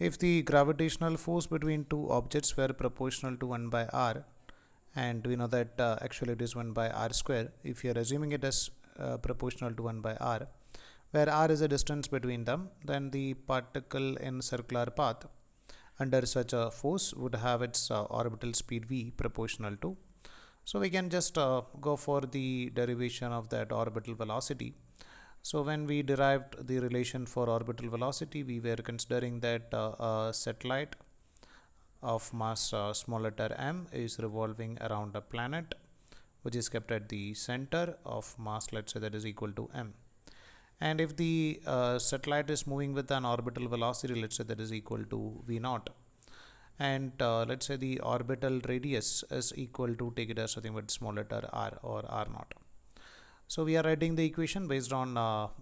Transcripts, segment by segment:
If the gravitational force between two objects were proportional to 1 by r, and we know that actually it is 1 by r square, if you are assuming it as proportional to 1 by r, where r is a distance between them, then the particle in circular path under such a force would have its orbital speed v proportional to. So we can just go for the derivation of that orbital velocity. So when we derived the relation for orbital velocity, we were considering that a satellite of mass small letter m is revolving around a planet which is kept at the center of mass, let's say that is equal to m. And if the satellite is moving with an orbital velocity, let's say that is equal to v naught, and let's say the orbital radius is equal to, take it as something with small letter r or r naught. So we are writing the equation based on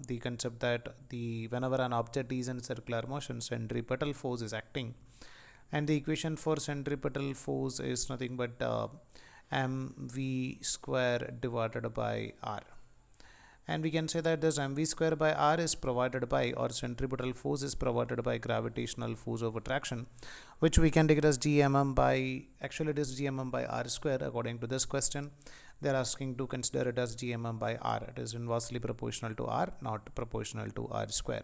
the concept that whenever an object is in circular motion, centripetal force is acting, and the equation for centripetal force is nothing but mv square divided by r. And we can say that this mv square by r is provided by, or centripetal force is provided by, gravitational force of attraction, which we can take it as gmm by, actually it is gmm by r square. According to this question, they are asking to consider it as gmm by r. It is inversely proportional to r, not proportional to r square.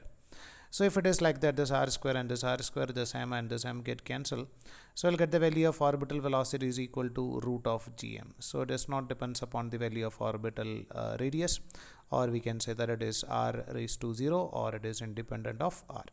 So if it is like that, this r square and this r square, this m and this m get cancelled. So I'll get the value of orbital velocity is equal to root of gm. So it does not depends upon the value of orbital radius, or we can say that it is r raised to 0, or it is independent of r.